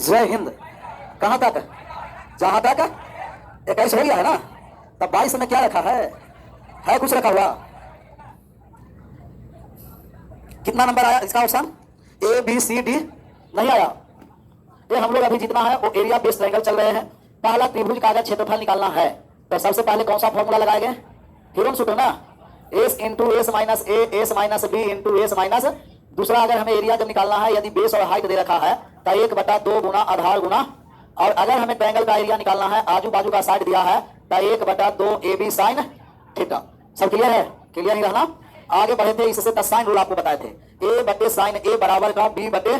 जय हिंद। कहां तक? जहां तक 21 हो गया है ना, तब 22 में क्या रखा है कुछ रखा हुआ। कितना नंबर आया इसका option? A B C D नहीं आया। ये हम लोग अभी जितना है वो एरिया बेस्ड ट्रायंगल चल रहे हैं। पहला त्रिभुज का अगर क्षेत्रफल निकालना है तो सबसे पहले कौन सा फॉर्मूला लगाएंगे? थ्योरम सूत्र ना, S into S minus A S minus B into S minus. दूसरा अगर हमें एरिया जब निकालना है, यदि बेस और हाइट दे रखा है तो 1/2 गुना आधार गुना, और अगर हमें ट्रायंगल का एरिया निकालना है, आजू बाजू का साइड दिया है तो 1/2 ए बी साइन थीटा। सब क्लियर है? क्लियर नहीं रहना। आगे बढ़े थे, इससे तो साइन रूल आपको बताए थे, ए बटे साइन ए बराबर का बी बटे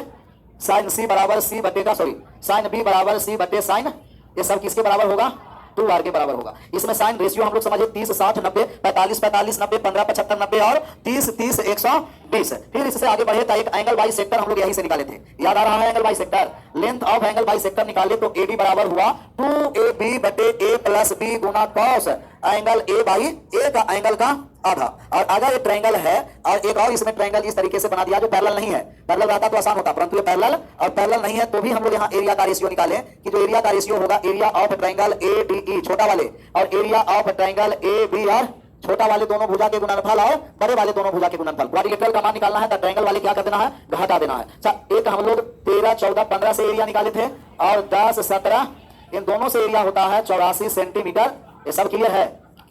साइन सी बराबर सी बटे का साइन बी बराबर सी बटे साइन, ये सब किसके बराबर होगा? 2r के बराबर होगा। इसमें साइन रेशियो हम लोग समझे 30 60 90 45 45 90 15 75 90 और 30 30 120। फिर इससे आगे बढ़े तो एक एंगल बाई सेक्टर हम लोग यहीं से निकाले थे, याद आ रहा है? Angle bisector, length of angle bisector निकाले तो एडी बराबर हुआ 2ab बटे a प्लस बी गुना cos angle A by A का एंगल का आधा। और अगर ये ट्रायंगल है और एक और इसमें ट्रायंगल इस तरीके से बना दिया जो पैरेलल नहीं है, पैरेलल रहता तो आसान होता, परंतु ये पैरेलल और पैरेलल नहीं है, तो भी हम लोग यहाँ एरिया का रेशियो निकालें कि जो एरिया का रेशियो होगा area of triangle A D E छोटा वाले और area of triangle A B और छोटा वाले दोनों भुजा के गुणनफल और बड़े वाले दोनों भुजा के गुणनफल। क्वाड्रिलेटरल का मान निकालना है तो ट्रायंगल वाले क्या कर देना है? घटा देना है। अच्छा, एक हम लोग 13 14 15 से एरिया निकाले थे और 10 17 इन दोनों से एरिया होता है 84 सेंटीमीटर। ये सब क्लियर है?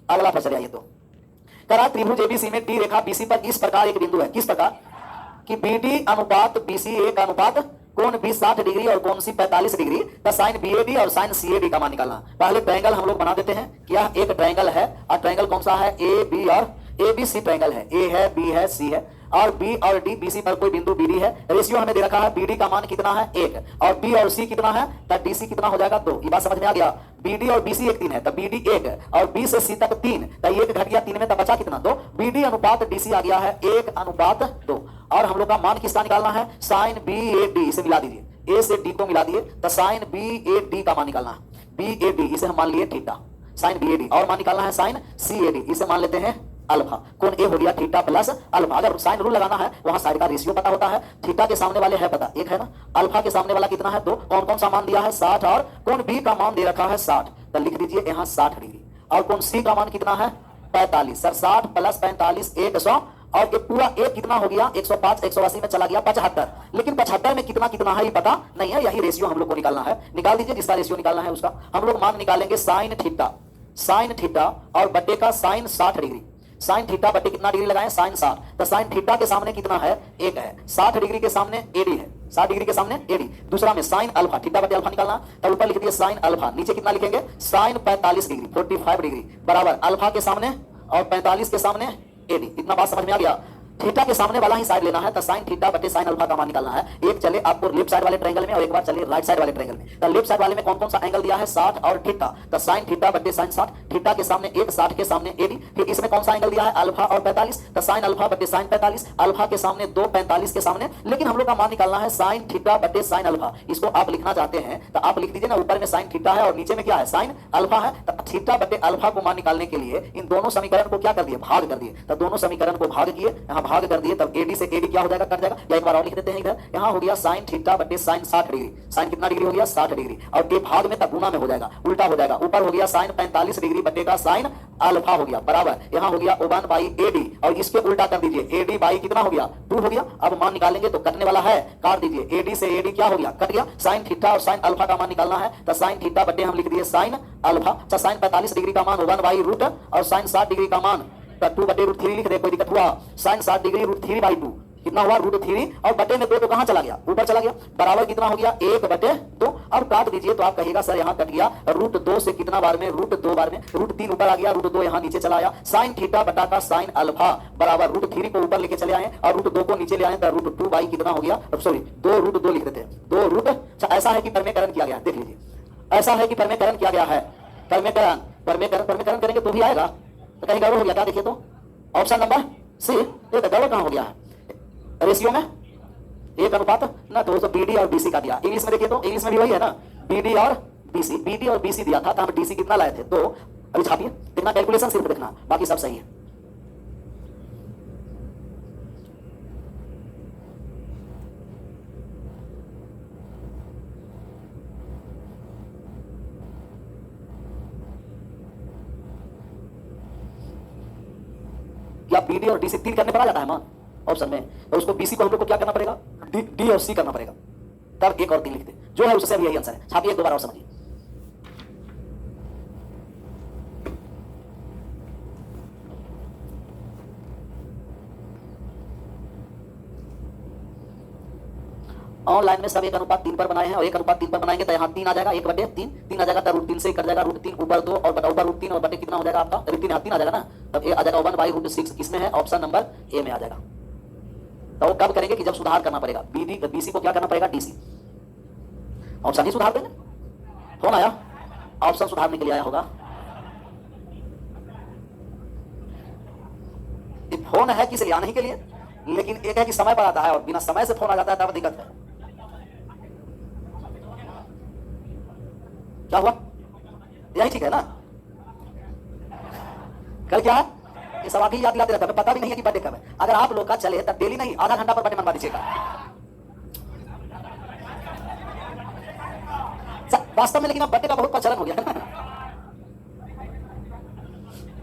अगला प्रश्न आइए तो करा त्रिभुज एबीसी में डी रेखा बीसी पर इस प्रकार एक बिंदु है, किस प्रकार कि बीडी अनुपात बीसी ए का अनुपात कोण बी 60 डिग्री और कोण सी 45 डिग्री का साइन बीएडी और साइन सीएडी का मान निकालना। पहले ट्रायंगल हम लोग बना देते हैं कि यह एक ट्रायंगल है और ट्रायंगल कौन सा है? ए बी और ए बी सी ट्रायंगल है, ए है बी है सी है और बी और डी बीसी पर कोई बिंदु बीडी है। रेशियो हमें दे रखा है बीडी का मान कितना है? 1 और बी और सी कितना है? तो डीसी कितना हो जाएगा? 2। ये बात समझ में आ गया? बीडी और बीसी 1 3 है तो बीडी 1 और बी से सी तक 3 तो 1 घट गया 3 में तो बचा कितना? 2। बीडी अनुपात डीसी आ गया है 1:2 और हम लोग का मान किसका निकालना है? Sine B A D. इसे मिला दीजिए, ए से डी को मिला दिए तो साइन बी ए डी का मान निकालना है, बी ए डी इसे हम मान लिए theta, sine B A D, और मान निकालना है साइन सी ए डी, इसे मान लेते हैं अल्फा। कोण ए हो गया थीटा प्लस अल्फा। अगर साइन रूल लगाना है वहां साइड का रेशियो पता होता है, थीटा के सामने वाले है पता 1 है ना, अल्फा के सामने वाला कितना है? 2। कौन कौन सा मान दिया है? 60 और कोण बी का मान दे रखा है 60 तो लिख दीजिए यहाँ 60 डिग्री और कोण सी का मान कितना है? 45। सर 60 प्लस 45 100 और ये पूरा एक कितना हो गया? 105 180 में चला गया 75, लेकिन 75 में कितना कितना है ये पता नहीं है, यही रेशियो हम लोग को निकालना है। निकाल दीजिए, जिसका रेशियो निकालना है उसका हम लोग मान निकालेंगे साइन थीटा और बटे का साइन 60 डिग्री। साइन थीटा बटे कितना डिग्री लगाएं? साइन 60। तो साइन थीटा के सामने कितना है? 1 है, 60 डिग्री के सामने एडी है, 60 डिग्री के सामने एडी। दूसरा में साइन अल्फा, थीटा बटे अल्फा निकालना, तब ऊपर लिख दिए साइन अल्फा, नीचे कितना लिखेंगे? साइन 45 डिग्री 45 डिग्री बराबर अल्फा के सामने और 45 के सामने एडी। इतना बात समझ में आ गया? थीटा के सामने वाला ही साइड लेना है तो साइन थीटा बटे साइन अल्फा का मान निकालना है। एक चले आपको लेफ्ट साइड वाले ट्रायंगल में और एक बार चले राइट साइड वाले ट्रायंगल में। तो लेफ्ट साइड वाले में कौन कौन सा एंगल दिया है? 60 और थीटा, तो साइन थीटा बटे साइन 60, थीटा के सामने 1 60 के सामने एडी। फिर इसमें कौन सा एंगल दिया है? अल्फा और 45, तो साइन अल्फा बटे साइन 45, अल्फा के सामने 2 45 के सामने, लेकिन हम लोग का मान निकालना है साइन थीटा बटे साइन अल्फा। इसको आप लिखना चाहते हैं तो आप लिख दीजिए ना, ऊपर में साइन थीटा है और नीचे में क्या है? साइन अल्फा है। तो थीटा बटे अल्फा को मान निकालने के लिए इन दोनों समीकरण को क्या कर दिए? भाग कर दिए। तो दोनों समीकरण को भाग किए, यहाँ भाग कर दिए, तब एडी से एडी क्या हो जाएगा? कट जाएगा। या एक बार और लिख देते हैं इधर, यहाँ हो गया साइन थीटा बटे साइन 60 डिग्री। साइन कितना डिग्री हो गया? 60 डिग्री और ये भाग में तब गुना में हो जाएगा, उल्टा हो जाएगा। ऊपर हो गया साइन 45 डिग्री बटे का साइन अल्फा हो गया बराबर, यहाँ हो गया 1 बाई एडी और इसके उल्टा कर दीजिए, एडी बाई कितना हो गया? 2 हो गया। अब मान निकालेंगे तो कटने वाला है, काट दीजिए, एडी से एडी क्या हो गया? कट गया। साइन थीटा और साइन अल्फा का मान निकालना है तो साइन थीटा बटे हम लिख दिए साइन अल्फा। साइन 45 डिग्री का मान 1 बाई रूट और साइन 60 डिग्री का मान 2 बटे रूट 3 लिख दे, कोई दिक्कत हुआ? साइन 60 डिग्री रूट 3 बाई 2 कितना हुआ? रूट 3 और बटे में 2 तो कहां चला गया? ऊपर चला गया, बराबर कितना हो गया? 1/2। अब काट दीजिए तो आप कहिएगा सर यहाँ कट गया, रूट 2 से कितना बार में? रूट 2 बार में, रूट 3 ऊपर आ गया, रूट 2 यहाँ नीचे चला आया। साइन थीटा बटा का साइन अल्फा बराबर रूट 3 को ऊपर लेके चले आए और रूट 2 को नीचे ले आए तो रूट 2 बाई कितना हो गया? सॉरी 2 रूट 2 लिख देते हैं, 2 रूट। ऐसा है कि परमेकरण किया गया, देख लीजिए, ऐसा है कि परमेकरण किया गया है। परमेकरण करेंगे तो भी आएगा, तो कहीं गड़बड़ हो गया क्या? देखिए तो ऑप्शन नंबर सी, ये तो गड़बड़ कहां हो गया है? रेशियो में 1 ना, तो बीडी और बीसी का दिया। इंग्लिश में देखिए तो इंग्लिश में भी वही है ना, बीडी और बीसी दिया था तो हम डीसी कितना लाए थे? 2। अभी छापिए, देखना कैलकुलेशन सिर्फ देखना, बाकी सब सही है। बीडी और डीसी 3 करने पर आ जाता है मान ऑप्शन में, तो उसको बीसी को हम लोग को क्या करना पड़ेगा, डी और सी करना पड़ेगा, तब 1 और 3 लिखते जो है उससे अभी यही आंसर है। छापिए दोबारा और समझिए। ऑनलाइन में सब 1:3 पर बनाए हैं और 1:3 पर बनाएंगे तो यहाँ 3 आ जाएगा, 1/3 3 आ जाएगा, तब √3 से ही कट जाएगा, √3 ऊपर 2 और बटा ऊपर √3 और बटे कितना हो जाएगा आपका, √3 यहाँ 3 आ जाएगा ना, तब ये आ जाएगा 1/√6 किसमें है, ऑप्शन नंबर ए में आ जाएगा। तो कब करेंगे कि जब सुधार करना पड़ेगा, बीसी को क्या करना पड़ेगा, डीसी, ऑप्शन ही सुधार देंगे। फोन आया, ऑप्शन सुधारने के लिए आया होगा, फोन है किस लिए, आने के लिए, लेकिन एक है कि समय पर आता है और बिना समय से फोन आ जाता है तब दिक्कत है। क्या हुआ, यही ठीक है ना। कल क्या है, ये सब आगे याद दिलाते रहता है, पता भी नहीं है कि बर्थडे कब है। अगर आप लोग का चले तब डेली नहीं, आधा घंटा पर बर्थडे मनवा दीजिएगा। वास्तव में लेकिन अब बर्थडे का बहुत प्रचलन हो गया है।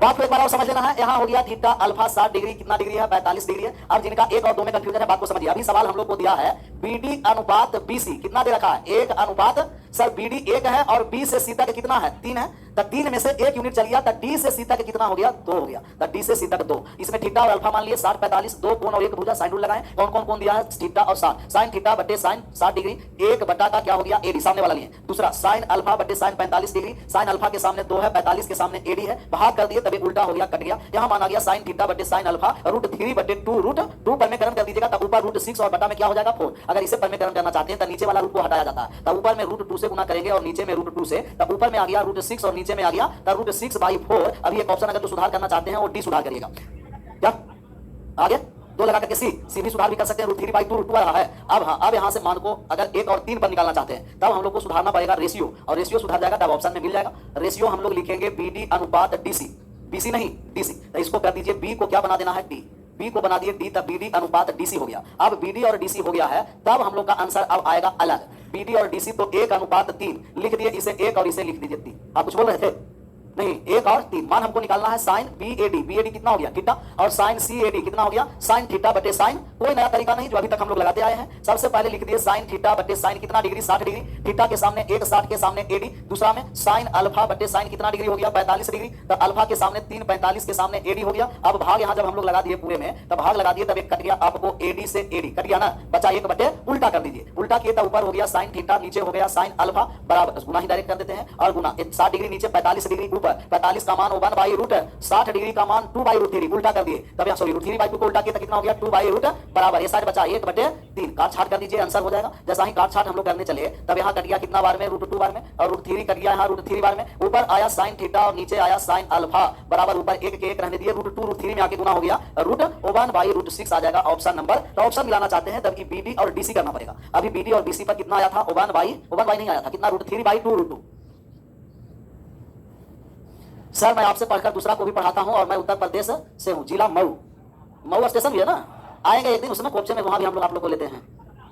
बात को एक बार और समझ लेना है। यहाँ हो गया थीटा अल्फा 60 डिग्री, कितना डिग्री है, 45 डिग्री है। अब जिनका 1 और 2 में कंफ्यूजन है, बात को समझिए। अभी सवाल हम लोग को दिया है बीडी अनुपात बीसी, कितना दे रखा है, 1 अनुपात, सर बीडी 1 है और बी से सी तक कितना है, 3 है, तो 3 में से 1 यूनिट चल गया, तो डी से सी तक कितना हो गया, 2 हो गया, तो डी से सी तक 2। इसमें थीटा और अल्फा मान लिए 60 45, 2 कोण और 1 भुजा, साइन रूल लगाएं। कौन कौन कोण दिया है, थीटा और साइन, साइन थीटा बटे साइन 60 डिग्री, 1 बटा का क्या हो गया, एडी, सामने वाला लिए। दूसरा साइन अल्फा बटे साइन 45 डिग्री, साइन अल्फा के सामने 2 है, 45 के सामने एडी है, भाग कर दिए तभी उल्टा हो गया, कट गया। यहाँ माना गया साइन थीटा बटे साइन अल्फा √3 बटे 2 √2 परमेकरण कर दीजिएगा, तब ऊपर √6 और बटा में क्या हो जाएगा 4। अगर इसे परमेकरण करना चाहते हैं तो नीचे वाला रूट को हटाया जाता है, तब ऊपर में √2 से गुना करेंगे और नीचे में √2 से, तब ऊपर में आ गया √6 और नीचे में आ गया तब √6/4। अभी एक ऑप्शन अगर तो सुधार करना चाहते हैं और डी सुधार करिएगा, क्या आगे 2 लगा करके सी भी सुधार भी कर सकते हैं, √3/2 √2 रहा है। अब हाँ, अब यहाँ से मान को अगर 1 और 3 पर निकालना चाहते हैं तब हम लोग को सुधारना पड़ेगा रेशियो, और रेशियो सुधार जाएगा तब ऑप्शन में मिल जाएगा। रेशियो हम लोग लिखेंगे बीडी अनुपात डीसी, बीसी नहीं डीसी, तो इसको कर दीजिए बी को क्या बना देना है, डी, बी को बना दिए डी, तब बीडी अनुपात डीसी हो गया। अब बीडी और डीसी हो गया है, तब हम लोग का आंसर अब आएगा अलग, बीडी और डीसी तो 1 अनुपात 3 लिख दिए, इसे 1 और इसे लिख दीजिए 3। आप कुछ बोल रहे थे नहीं, 1 और 3 मान हमको निकालना है साइन बीएडी, बीएडी कितना हो गया थीटा, और साइन सीएडी कितना हो गया साइन थीटा बटे साइन। कोई नया तरीका नहीं जो अभी तक हम लोग लगाते आए हैं। सबसे पहले लिख दिए साइन थीटा बटे साइन कितना डिग्री, 60 डिग्री, थीटा के सामने 1 60 के सामने एडी। दूसरा में साइन अल्फा बटे साइन कितना डिग्री हो गया 45 डिग्री, तब अल्फा के सामने 3 45 के सामने एडी हो गया। अब भाग यहाँ जब हम लोग लगा दिए पूरे में, तब भाग लगा दिए तब एक कट गया, आपको एडी से एडी कट गया ना, बचा 1 बटे, उल्टा कर दीजिए, उल्टा किए तब ऊपर हो गया साइन थीटा, नीचे हो गया साइन अल्फा, बराबर गुना ही डायरेक्ट कर देते हैं, और गुना 60 डिग्री नीचे 45 डिग्री ऊपर, 45 का मान 1/√60 डिग्री का मान 2/√3 उल्टा कर दिए, तब यहाँ सॉरी √3/2 को उल्टा किया तो कितना हो गया 2/√, बराबर ये साइड बचा 1/3, काट छाट कर दीजिए, आंसर हो जाएगा। जैसा ही काट छाट हम लोग करने चले तब यहाँ कट गया कितना बार में, √2 बार में, और √3 कट गया यहाँ √3 बार में, ऊपर आया साइन थीटा और नीचे आया साइन अल्फा, बराबर ऊपर 1 के 1 रहने दिए, √2 √3 में आके गुना हो गया, √1/√6 आ जाएगा ऑप्शन नंबर। तो ऑप्शन मिलाना चाहते हैं तब बीडी और डीसी करना पड़ेगा। अभी बीडी और डीसी पर कितना आया था, 1/1 नहीं आया था, कितना √3/2 √2। सर मैं आपसे पढ़कर दूसरा को भी पढ़ाता हूं और मैं उत्तर प्रदेश से हूं, जिला मऊ, मऊ स्टेशन भी है ना, आएंगे एक दिन उसमें कोपचे में, वहां भी हम लोग आप लोग को लेते हैं।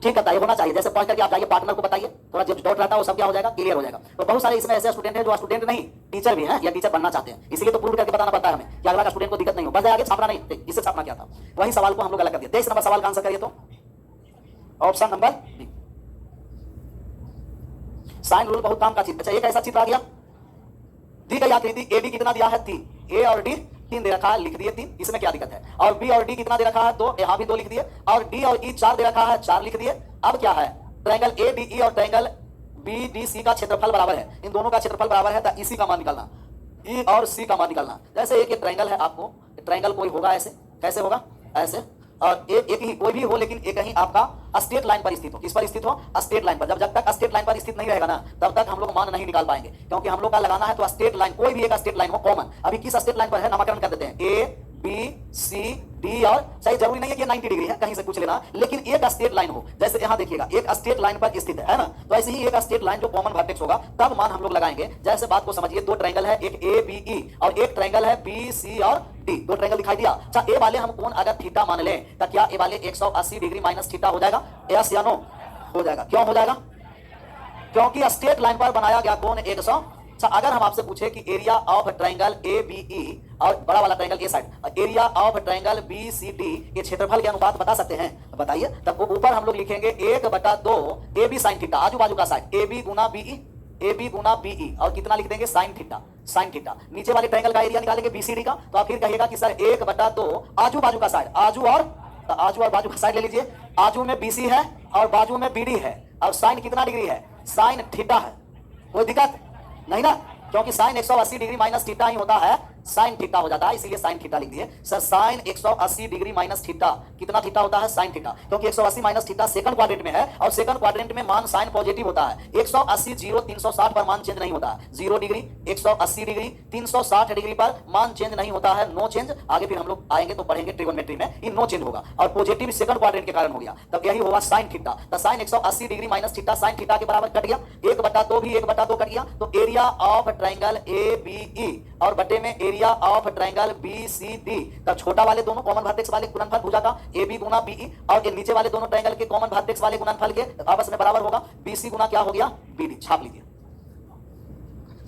ठीक है, होना चाहिए, जैसे पढ़ करके आप जाइए पार्टनर को बताइए, थोड़ा जो डाउट रहता है वो सब क्या हो जाएगा, क्लियर हो जाएगा। तो बहुत सारे इसमें ऐसे स्टूडेंट हैं जो स्टूडेंट नहीं टीचर भी हैं या टीचर बनना चाहते हैं, इसलिए तो प्रूव करके बताना पड़ता है हमें कि अगला का स्टूडेंट को दिक्कत नहीं हो, बस आगे छापना नहीं, इससे छापना क्या था, वही सवाल को हम लोग अलग कर दिया। 23 नंबर सवाल का आंसर करिए तो option number B, sine rule बहुत काम का चीज। अच्छा एक ऐसा चित्र आ गया, दी गई आकृति एडी कितना दिया है 3, ए और डी 3 दे रखा है, लिख दिए 3, इसमें क्या दिक्कत है, और बी और डी कितना दे रखा है 2, यहाँ भी 2 लिख दिए, और डी और ई 4 दे रखा है, 4 लिख दिए। अब क्या है, ट्रायंगल ए डी ई और ट्रायंगल बी डी सी का क्षेत्रफल बराबर है, इन दोनों का क्षेत्रफल बराबर है, तो इसी का मान निकालना, ई और सी का मान निकालना। जैसे एक ट्रायंगल है, आपको ट्रायंगल कोई होगा ऐसे, कैसे होगा ऐसे, और एक ही कोई भी हो लेकिन एक ही आपका स्ट्रेट लाइन पर स्थित हो, किस पर स्थित हो, स्ट्रेट लाइन पर। जब तक स्ट्रेट लाइन पर स्थित नहीं रहेगा ना, तब तक हम लोग मान नहीं निकाल पाएंगे, क्योंकि हम लोग का लगाना है तो स्ट्रेट लाइन, कोई भी एक स्ट्रेट लाइन हो कॉमन। अभी किस स्ट्रेट लाइन पर है, नामकरण कर देते हैं, ए बी सी डी, और सही जरूरी नहीं है कि 90 डिग्री है, कहीं से पूछ लेना, लेकिन एक स्ट्रेट लाइन हो, जैसे यहाँ देखिएगा एक स्ट्रेट लाइन पर स्थित है ना, तो ऐसे ही एक स्ट्रेट लाइन जो कॉमन वर्टेक्स होगा तब मान हम लोग लगाएंगे। जैसे बात को समझिए, 2 ट्रायंगल है, एक ए बी ई और एक ट्रायंगल है बी सी और डी, 2 ट्रायंगल दिखाई दिया। अच्छा ए वाले हम कोण अगर थीटा मान लें तो क्या ए वाले 180 डिग्री माइनस थीटा हो जाएगा, यस या नो, हो जाएगा। क्यों हो जाएगा, क्योंकि स्ट्रेट लाइन पर बनाया गया कोण 180 अच्छा, अगर हम आपसे पूछे कि area of triangle A B E और बड़ा वाला triangle A side, area of triangle B C D के क्षेत्रफल के अनुपात बता सकते हैं? बताइए। तब ऊपर हम लोग लिखेंगे 1/2 ए बी साइन थीटा, आजू बाजू का साइड ए बी गुना बीई, ए बी गुना बीई, और कितना लिख देंगे साइन थीटा, साइन थीटा। नीचे वाले ट्रायंगल का एरिया निकालेंगे बीसीडी का, तो आप फिर कहिएगा कि सर 1/2 आजू बाजू का साइड, आजू और बाजू का साइड ले लीजिए। आजू में बीसी है और बाजू में बीडी है, और साइन कितना डिग्री है? साइन थीटा है। कोई दिक्कत नहीं ना, क्योंकि साइन 180 डिग्री माइनस थीटा ही होता है, साइन थीटा हो जाता है, इसीलिए साइन थीटा लिख दिए। Sir sine 180 degree minus theta कितना थीटा होता है? साइन थीटा, क्योंकि 180 माइनस थीटा सेकंड क्वाड्रेंट में है, और सेकंड क्वाड्रेंट में मान साइन पॉजिटिव होता है। 180 0 360 पर मान चेंज नहीं होता है, 0 डिग्री 180 डिग्री 360 डिग्री पर मान चेंज नहीं होता है, नो चेंज। आगे फिर हम लोग आएंगे तो पढ़ेंगे ट्रिगोनोमेट्री में, ये नो चेंज होगा, और पॉजिटिव सेकंड क्वाड्रेंट के कारण हो गया, तब यही होगा साइन थीटा। तो sine 180 degree minus theta sine theta के बराबर कट गया, 1/2 भी 1/2 कट गया, तो area of triangle A B E और बटे में area of triangle B C D, तब छोटा वाले दोनों कॉमन वर्टेक्स वाले गुणनफल भुजा का ए बी गुना बीई, और ये नीचे वाले दोनों ट्रायंगल के कॉमन वर्टेक्स वाले गुणनफल के आपस में बराबर होगा बीसी गुना क्या हो गया? बीडी। छाप लीजिए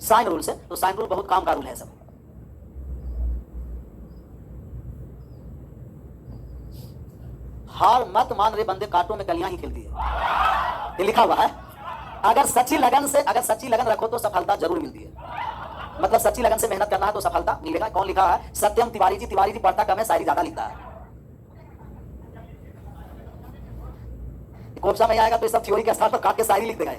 साइन रूल से, तो साइन रूल बहुत काम का रूल है सब। हार मत मान रे बंदे, कांटों में कलियां ही खिलती है, ये लिखा हुआ है। अगर सच्ची लगन रखो तो सफलता जरूर मिलती है, मतलब सच्ची लगन से मेहनत करना है तो सफलता मिलेगा। कौन लिखा है? सत्यम तिवारी जी। तिवारी जी पढ़ता कम है, शायरी ज्यादा लिखता है। कोर्सा में आएगा तो सब थ्योरी के स्थान पर काट के शायरी लिख देगा।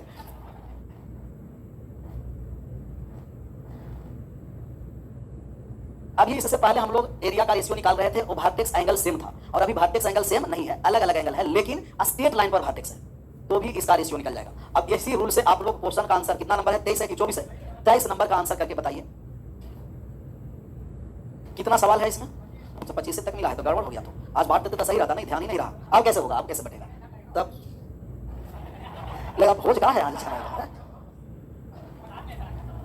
अभी इससे पहले हम लोग एरिया का रेशियो निकाल रहे थे, वो वर्टेक्स एंगल सेम था, और अभी वर्टेक्स एंगल सेम नहीं है, अलग अलग एंगल है, लेकिन स्ट्रेट लाइन पर वर्टेक्स है, तो भी इसका रेशियो निकल जाएगा। अब इसी रूल से आप लोग क्वेश्चन का आंसर कितना नंबर है? 23 है कि 24 है? 23 नंबर का आंसर करके बताइए। कितना सवाल है इसमें? तो 25 तक मिला है तो गड़बड़ हो गया। तो आज बात देते तो सही रहता, नहीं ध्यान ही नहीं रहा। अब कैसे होगा? अब कैसे बटेगा? तब लेकिन भोज कहाँ है आज? अच्छा है,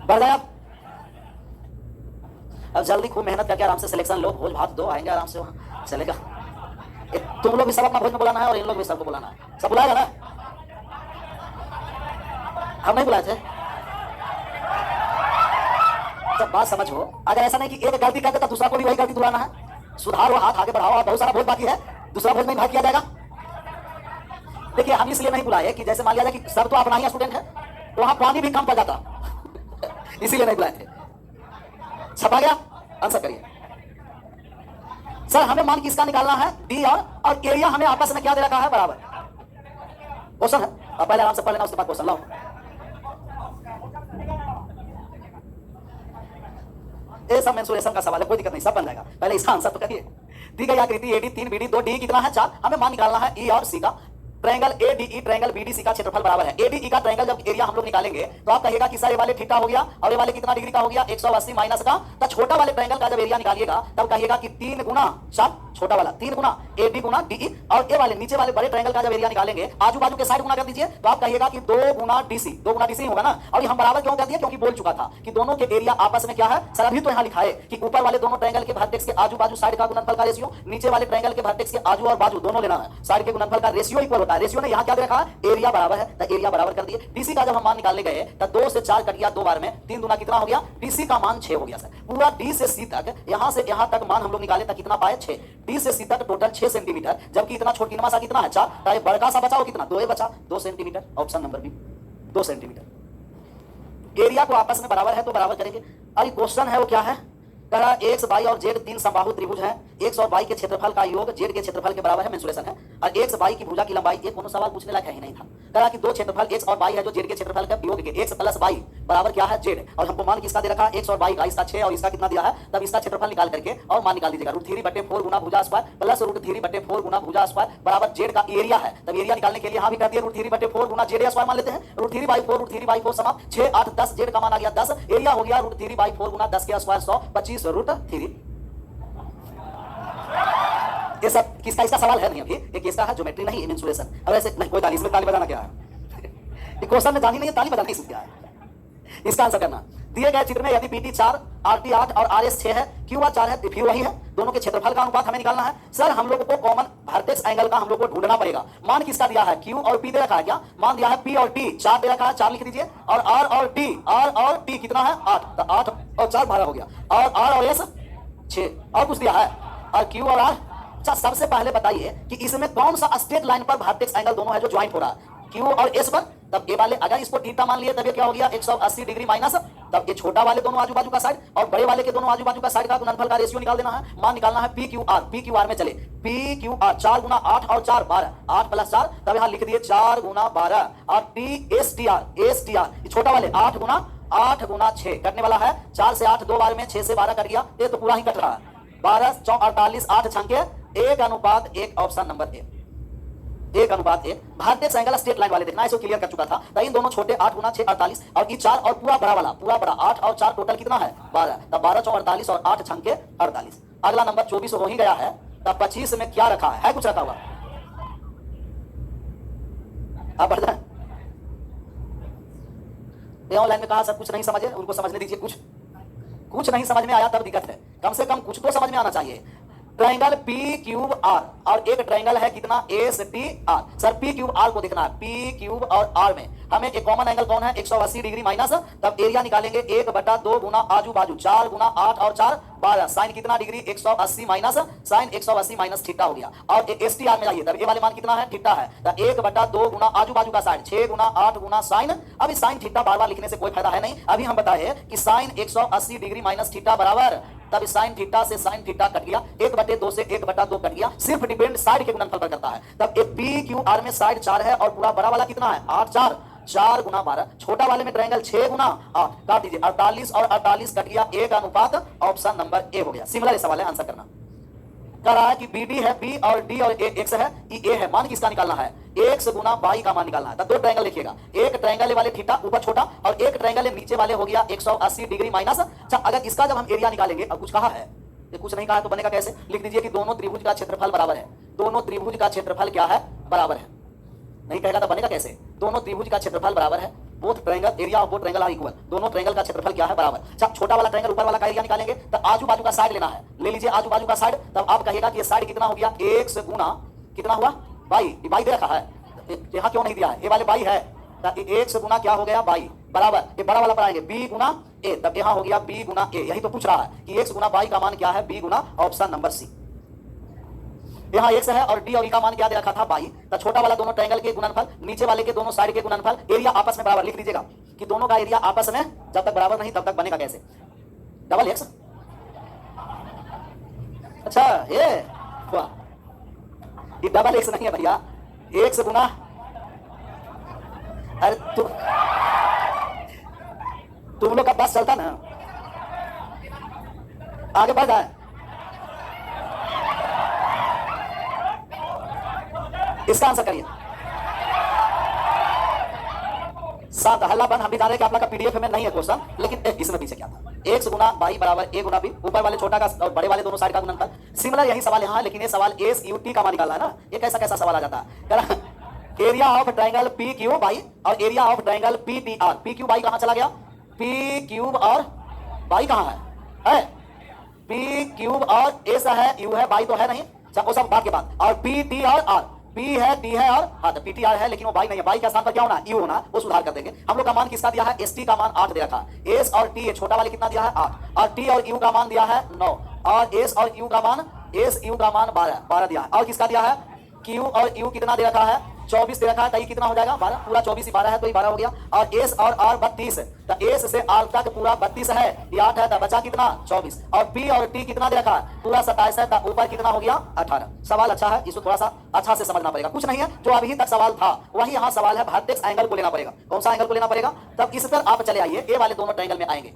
बढ़ जाए। अब जल्दी खूब मेहनत करके आराम से सिलेक्शन लो, भोज भात दो, आएंगे आराम से, वहां चलेगा। तुम लोग भी सब अपना भोज में बुलाना है, और इन लोग भी सबको बुलाना है। सब बुलाएगा ना? हम नहीं बुलाए थे। जब बात समझो, अगर ऐसा नहीं कि एक गलती करके तो दूसरा को भी वही गलती दोहराना है, सुधारो, हाथ आगे बढ़ाओ। और बहुत सारा भोज बाकी है, दूसरा भोज में भाग किया जाएगा। देखिए हम इसलिए नहीं बुलाए कि जैसे मान लिया जाए कि सब तो अपना ही स्टूडेंट है, वहां पानी भी कम पड़ जाता, इसीलिए नहीं बुलाए थे। छपा गया? आंसर करिए सर। हमें मान किसका निकालना है? डी और एरिया हमें आपस में क्या दे रखा है? बराबर। क्वेश्चन है, अब पहले आराम से पढ़ लेना, उसके बाद क्वेश्चन लाओ। ये सब मेंसुरेशन का सवाल है, कोई दिक्कत नहीं, सब बन जाएगा। पहले इसका आंसर तो करिए। दी गई आकृति एडी 3 बीडी 2 डी कितना है? 4। हमें मान निकालना है ई और सी का। ट्रायंगल एडीई ट्रायंगल बीडीसी का क्षेत्रफल बराबर है। एडीई का ट्रायंगल जब एरिया हम लोग निकालेंगे तो आप कहिएगा कि सर ये वाले थीटा हो गया, और ये वाले कितना डिग्री का हो गया? 180 माइनस का। तो छोटा वाले ट्रायंगल का जब एरिया निकालिएगा तब कहिएगा कि 3 गुना, सात छोटा वाला 3 गुना एडी गुना डीई, और ये वाले नीचे वाले बड़े ट्रायंगल का जब एरिया निकालेंगे आजू बाजू के साइड गुना कर दीजिए, तो आप कहिएगा कि 2 गुना डीसी। 2 गुना डीसी होगा ना। और ये हम बराबर क्यों कर दिए? क्योंकि बोल चुका था कि दोनों के एरिया आपस में क्या है। सर अभी तो यहाँ लिखा है कि ऊपर वाले दोनों ट्रायंगल के वर्टेक्स के आजू बाजू साइड का गुणनफल का रेशियो, नीचे वाले ट्रायंगल के वर्टेक्स के आजू और बाजू दोनों लेना है, साइड के गुणनफल का रेशियो इक्वल होता है। रेशियो ने यहाँ क्या देखा? एरिया बराबर है, तो एरिया बराबर कर दिए। डीसी का जब हम मान निकालने गए तो 2 से 4 कट गया 2 बार में, 3 गुना कितना हो गया? डीसी का मान 6 हो गया। सर पूरा डी से सी तक, यहां से यहां तक मान हम लोग निकाले तक कितना पाए? 6। डी से सी तक टोटल 6 सेंटीमीटर, जबकि इतना छोटी सा कितना है? 4। तो बड़का सा बचा हो कितना? 2 बचा, 2 centimetre. Option number B 2 centimetre. Area को आपस में बराबर है तो बराबर करेंगे। अरे क्वेश्चन है वो क्या है? कहा एक्स वाई और जेड 3 समबाहु त्रिभुज है, एक्स और वाई के क्षेत्रफल का योग जेड के क्षेत्रफल के बराबर है, मेंसुरेशन है। और एक्स वाई की भुजा की लंबाई, ये कोनो सवाल पूछने लायक है ही नहीं था। कहा कि 2 क्षेत्रफल एक्स और वाई है जो जेड के क्षेत्रफल का योग के एक्स प्लस वाई बराबर क्या है? जेड। और हमको मान किसका दे रखा है? एक्स और वाई का, इसका 6 और इसका कितना दिया है? तब इसका क्षेत्रफल निकाल करके और मान निकाल दीजिएगा। √3/4 गुना भुजा स्क्वायर प्लस √3/4 गुना भुजा स्क्वायर बराबर जेड का एरिया है। तब एरिया निकालने के लिए यहां भी कर दिया √3/4 गुना जेड स्क्वायर मान लेते हैं। √3/4 समा 6 8 10, जेड का मान आ गया 10, एरिया हो गया √3/4 गुना 10 के स्क्वायर 100 25 √3। ये सब किसका? इसका सवाल है नहीं अभी, ये किसका है? ज्योमेट्री नहीं, मेंसुरेशन। अब ऐसे नहीं कोई ताली, इसमें ताली बजाना क्या है? क्वेश्चन में जानी नहीं है, ताली बजाना ही सीख गया है। इसका आंसर करना दिए गए चित्र में यदि बीटी 4, आरटी 8 और आरएस 6 है, क्यू आर 4 है, भी वही है, दोनों के क्षेत्रफल का अनुपात हमें निकालना है। सर हम लोग को कॉमन वर्टेक्स एंगल का हम लोग को ढूंढना पड़ेगा। मान किसका दिया है? क्यू और पी दे रखा है क्या? मान दिया है पी और टी, 4 दे रखा है, 4 लिख दीजिए। और आर और टी कितना है? 8, तो 8 और 4 12 हो गया। और आर और एस 6, और कुछ दिया है, और क्यू और आर। अच्छा सबसे पहले बताइए कि इसमें कौन सा स्ट्रेट लाइन पर वर्टेक्स एंगल दोनों है जो ज्वाइंट हो रहा है? क्यू और एस पर। तब ए वाले अगर इसको थीटा मान लिए तब ये क्या हो गया? 180 डिग्री माइनस। तब ये छोटा वाले दोनों आजू बाजू का साइड और बड़े वाले के दोनों आजू बाजू का साइड का गुणनफल का रेशियो निकाल देना है। मान निकालना है P Q R. P Q R में चले पी क्यू आर 4 गुना 8 और 4 12, 8 प्लस 4, तब यहां लिख दिए 4 गुना 12। और टी एस टी आर छोटा वाले 8 गुना 6 कटने वाला है। 4 से 8 2 बार में, 6 से 12 कट गया, ये तो पूरा ही कट रहा है। 12 4 48, 8 छंके 1:1, option number A 1:1। Vertex angle straight line वाले देखना, इसको क्लियर कर चुका था। तो इन दोनों छोटे 8 गुना 6 48 और ये 4 और पूरा बड़ा वाला पूरा बड़ा 8 और 4 टोटल कितना है? 12। तब 12 4 48 और 8 छंके 48। अगला नंबर 24 हो ही गया है। तब 25 में क्या रखा है? कुछ रखा हुआ? आप बढ़ जाए ऑनलाइन में कहा सब कुछ नहीं समझे, उनको समझने दीजिए। कुछ नहीं समझ में आया तब दिक्कत है, कम से कम कुछ तो समझ में आना चाहिए। ट्रायंगल पी क्यूब आर और एक ट्रायंगल है कितना? S T R. Sir P cube R को देखना है। पी क्यूब और आर में हमें एक कॉमन एंगल कौन है? 180 डिग्री माइनस। तब एरिया निकालेंगे 1/2 गुना आजू बाजू 4 गुना 8 और 4 12। साइन कितना degree? 180 minus sine 180 minus theta हो गया। और एस टी आर में जाइए, तब ए वाले मान कितना है? थीटा है। तब 1/2 गुना आजू बाजू का साइन 6 गुना 8 गुना साइन। अभी साइन थीटा बार बार लिखने से कोई फायदा है नहीं। अभी हम बताए कि साइन 180 डिग्री माइनस थीटा बराबर, तब साइन थीटा से साइन थीटा कट गया, 1/2 से 1/2 कट गया। सिर्फ डिपेंड साइड के गुणनफल पर करता है। तब पी क्यू आर में साइड 4 है और पूरा बड़ा वाला कितना है? 8 4 गुना 12। छोटा वाले में ट्रायंगल 6 गुना 8 काट दीजिए, 48 और 48 कट गया, 1:, ऑप्शन नंबर ए हो गया। सिमिलर सवाल है, आंसर करना। कह रहा है कि बी डी है, बी और डी और एक्स है, ए है। मान किसका निकालना है? एक्स गुना वाई का मान निकालना है। तब 2 ट्रायंगल लिखिएगा, एक ट्रायंगल वाले थीटा ऊपर छोटा और एक ट्रायंगल नीचे वाले हो गया 180 डिग्री माइनस। अच्छा अगर इसका जब हम एरिया निकालेंगे, अब कुछ कहा है, ये कुछ नहीं कहा तो बनेगा कैसे? लिख दीजिए कि दोनों त्रिभुज का क्षेत्रफल बराबर है। दोनों त्रिभुज का क्षेत्रफल क्या है? बराबर है। नहीं कहेगा तो बनेगा कैसे? दोनों त्रिभुज का क्षेत्रफल बराबर है। Both triangle area of both triangle are equal. दोनों ट्रायंगल का क्षेत्रफल क्या है? बराबर। अच्छा छोटा वाला ट्रायंगल ऊपर वाला का एरिया निकालेंगे, तब आजू बाजू का साइड लेना है। ले लीजिए आजू बाजू का साइड। तब आप कहिएगा कि ये साइड कितना हो गया? एक्स गुना कितना हुआ? बाई। बाई दे रखा है, यहाँ क्यों नहीं दिया है? ये वाले बाई है, एक्स गुना क्या हो गया? बाई बराबर। ये बड़ा वाला पर आएंगे बी गुना ए, तब यहाँ हो गया बी गुना ए। यही तो पूछ रहा है कि एक्स गुना बाई का मान क्या है? बी गुना, ऑप्शन नंबर सी। यहाँ एक्स है और डी और ई का मान क्या दे रखा था? बाई। तो छोटा वाला दोनों ट्रायंगल के गुणनफल, नीचे वाले के दोनों साइड के गुणनफल, एरिया आपस में बराबर। लिख दीजिएगा कि दोनों का एरिया आपस में जब तक बराबर नहीं तब तक बनेगा कैसे? Double x. अच्छा ये डबल एक्स नहीं है भैया, एक्स गुना, अरे तुम लोग का बस चलता ना, आगे बढ़ जाए। इसका आंसर करिए। सात हल्ला बंद। हम भी जान रहे कि आप लोग का पीडीएफ में नहीं है क्वेश्चन, लेकिन इसमें पीछे क्या था? एक्स गुना बाई बराबर ए गुना बी। ऊपर वाले छोटा का और बड़े वाले दोनों साइड का गुणनफल। सिमिलर यही सवाल यहाँ है, लेकिन ये सवाल एस यू टी का मान निकालना है ना। ये कैसा सवाल आ जाता है? Area of triangle P Q Y और area of triangle P T R. P Q Y कहां चला गया? पी क्यूब और बाई कहां है? पी क्यूब और एस है, यू है, बाई तो है नहीं। वो सब बात के बाद। और पी टी और आर, पी है, टी है और हाँ तो पीटीआर है, लेकिन वो बाई नहीं है। बाई के स्थान पर क्या होना? यू होना, वो सुधार कर देंगे। हम लोग का मान किसका दिया है? एस टी का मान 8 दे रखा है। एस और टी छोटा वाले कितना दिया है? 8। और टी और यू का मान दिया है 9। और एस और यू का मान 12 दिया है। और किसका दिया है? क्यू और यू कितना दे रखा है? 24 दे रखा है। तो ये कितना हो जाएगा? 12। पूरा 24 ही 12 है, तो ये 12 हो गया। और एस और आर 32, तो एस से आर तक पूरा 32 है, ये 8 है, तो बचा कितना? 24। और पी और टी कितना दे रखा है? पूरा 27 है, तो ऊपर कितना हो गया? 18। सवाल अच्छा है, इसको थोड़ा सा अच्छा से समझना पड़ेगा। कुछ नहीं है, जो अभी तक सवाल था वही यहाँ सवाल है। वर्टेक्स एंगल को लेना पड़ेगा। कौन सा एंगल को लेना पड़ेगा? तब इस पर आप चले आइए, ए वाले दोनों ट्रायंगल में आएंगे,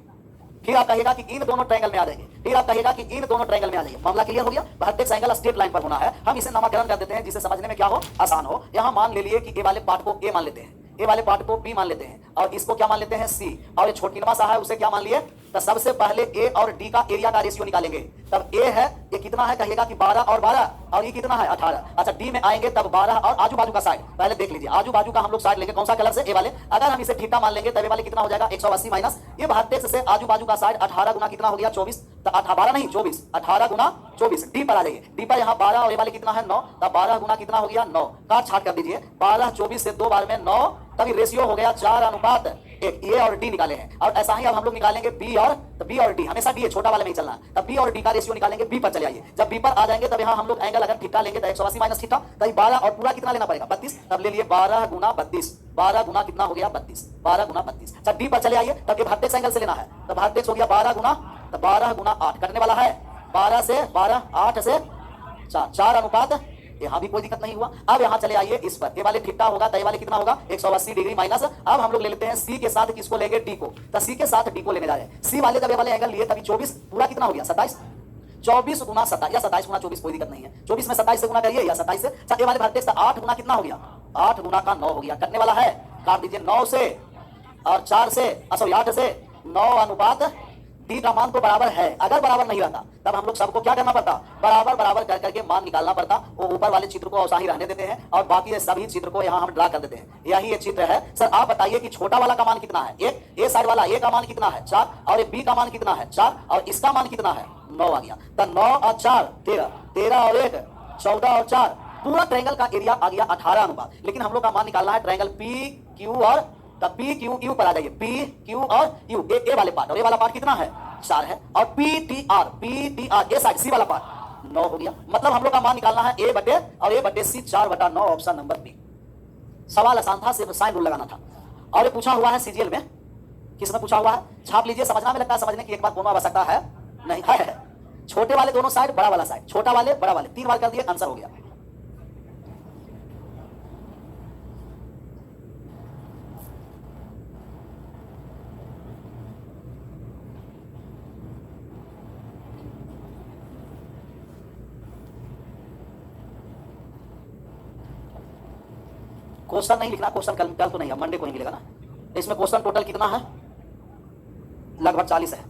फिर आप कहेगा कि इन दोनों ट्रायंगल में आ जाएंगे, फिर आप कहेगा कि इन दोनों ट्रायंगल में आ जाइए। मामला क्लियर हो गया? वर्टेक्स एंगल स्ट्रेट लाइन पर होना है। हम इसे नामकरण कर देते हैं जिससे समझने में क्या हो? आसान हो। यहां मान ले लिए कि ए वाले पार्ट को ए मान लेते हैं, ए वाले पार्ट को बी मान लेते हैं, और इसको क्या मान लेते हैं? सी। और ये छोटीनमा सा है, उसे क्या मान लिए? तो सबसे पहले ए और डी का एरिया का रेशियो निकालेंगे। तब ए है, ये कितना है? कहेगा कि 12 और 12 और ये कितना है 18। अच्छा डी में आएंगे तब 12 और आजू बाजू का साइड पहले देख लीजिए, आजू बाजू का हम लोग साइड लेंगे कौन सा कलर से, ए वाले। अगर हम इसे थीटा मान लेंगे तब ए वाले कितना हो जाएगा 180 माइनस ये वर्टेक्स से आजू बाजू का साइड 18 गुना कितना हो गया 24, 12 नहीं 24, 18 गुना 24। डी पर आ जाइए, डी पर यहाँ 12 और ये वाले कितना है 9, तब 12 गुना कितना हो गया 9, काट छाट कर दीजिए 12 24 से 2 बार में 9, तभी रेशियो हो गया 4:1। ए और डी निकाले हैं। और ऐसा ही अब हम लोग निकालेंगे बी और, तो बी और डी हमेशा डी है छोटा वाले में ही चलना, तब बी और डी का रेशियो निकालेंगे। बी पर चले आइए, जब बी पर आ जाएंगे तब यहाँ हम लोग एंगल अगर थीटा लेंगे तो 180 माइनस थीटा, तभी 12 और पूरा कितना लेना पड़ेगा 32, तब ले लिए 12 गुना 32, 12 गुना कितना हो गया 32, 12 गुना 32। अच्छा डी पर चले आइए, तब ये वर्टेक्स एंगल से लेना है, तब वर्टेक्स हो गया 12 गुना, तो 12 गुना 8 कटने वाला है 12 से 12, 8 से 4, 4:, यहाँ भी कोई दिक्कत नहीं हुआ। अब यहाँ चले आइए इस पर, ये वाले थीटा होगा तो ये वाले कितना होगा 180 डिग्री माइनस। अब हम लोग ले लेते हैं सी के साथ किसको लेंगे डी को, तो सी के साथ डी को लेने जा रहे हैं। सी वाले जब ये वाले एंगल लिए तभी 24 पूरा कितना हो गया 27, 24 गुना 27 या 27 गुना 24 कोई दिक्कत नहीं है, 24 में 27 से गुना करिए या 27 से। अच्छा ये वाले वर्टेक्स 8 गुना कितना हो गया 8 गुना का 9 हो गया, कटने वाला है, काट दीजिए 9 से और 4 से, सॉरी 8 से 9:, डी का मान तो बराबर है। अगर बराबर नहीं रहता तब हम लोग सबको क्या करना पड़ता, बराबर बराबर कर करके मान निकालना पड़ता। वो ऊपर वाले चित्र को ऐसा ही रहने देते हैं और बाकी सभी चित्र को यहाँ हम ड्रा कर देते हैं। यही ये चित्र है। सर आप बताइए कि छोटा वाला का मान कितना है, एक ए साइड वाला ए का मान कितना है 4, और बी का मान कितना है 4, और इसका मान कितना है 9 आ गया। तो 9 और 4 13, 13 और 1 14 और 4, पूरा ट्रायंगल का एरिया आ गया 18:। लेकिन हम लोग का मान निकालना है ट्रायंगल पी क्यू और, तब पी क्यू यू पर आ जाइए, पी क्यू और यू, ए वाले पार्ट, और ये वाला पार्ट कितना है 4 है, और P T R A side सी वाला पार्ट 9 हो गया। मतलब हम लोग का मान निकालना है ए बटे और ए बटे सी 4/9, ऑप्शन नंबर बी। सवाल आसान था, सिर्फ साइन रूल लगाना था। और ये पूछा हुआ है सीजीएल में, किसने पूछा हुआ है, छाप लीजिए। समझना में लगता है, समझने की एक बार कोनो आवश्यकता है नहीं है। छोटे वाले दोनों साइड, बड़ा वाला साइड, छोटा वाले बड़ा वाले, 3 बार कर दिए, आंसर हो गया। क्वेश्चन नहीं लिखना, क्वेश्चन कल तो नहीं है, मंडे को ही मिलेगा ना। इसमें क्वेश्चन टोटल कितना है, लगभग 40 है।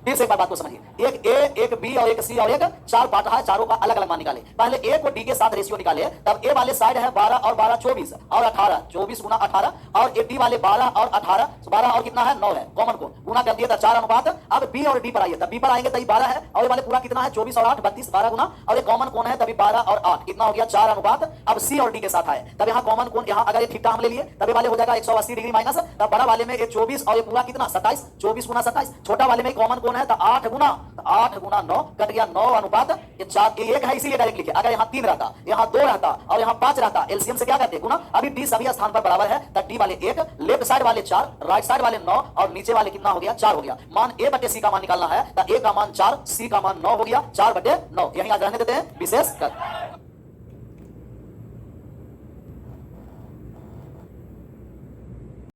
फिर से एक बात को समझिए, एक ए, एक बी और एक सी और एक 4 पार्ट है, चारों का अलग अलग मान निकाले। पहले ए को डी के साथ रेशियो निकाले, तब ए वाले साइड है 12 और 12 24 और 18, 24 गुना 18, और ए डी वाले 12 और 18, 12 और कितना है 9 है, कॉमन को गुना कर दिया था 4:। अब बी और डी पर आइए, तब बी पर आएंगे तभी 12 है, और ये वाले पूरा कितना है 24 और 8 32, 12 गुना, और ये कॉमन कौन है तभी 12 और 8 कितना हो गया 4:। अब सी और डी के साथ आए, तब यहाँ कॉमन कौन, यहाँ अगर ये थीटा हम ले लिए तब ये वाले हो जाएगा 180 डिग्री माइनस, तब बड़ा वाले में ये 24 और ये पूरा कितना 27, 24 गुना 27, छोटा वाले में कॉमन कौन है तो 8 गुना, 8 गुना 9 कट गया 9:, ये 4 ये 1 है इसीलिए डायरेक्ट लिखिए। अगर यहाँ 3 रहता, यहाँ 2 रहता और यहाँ 5 रहता, एलसीएम से क्या करते गुना। अभी डी सभी स्थान पर बराबर है, तब डी वाले 1, लेफ्ट साइड वाले 4, राइट साइड वाले 9 और नीचे वाले कितना हो गया 4 हो गया। मान ए बटे सी का मान निकालना है, तो ए का मान 4, सी का मान 9 हो गया, 4/9। यही आज रहने देते हैं विशेष कर।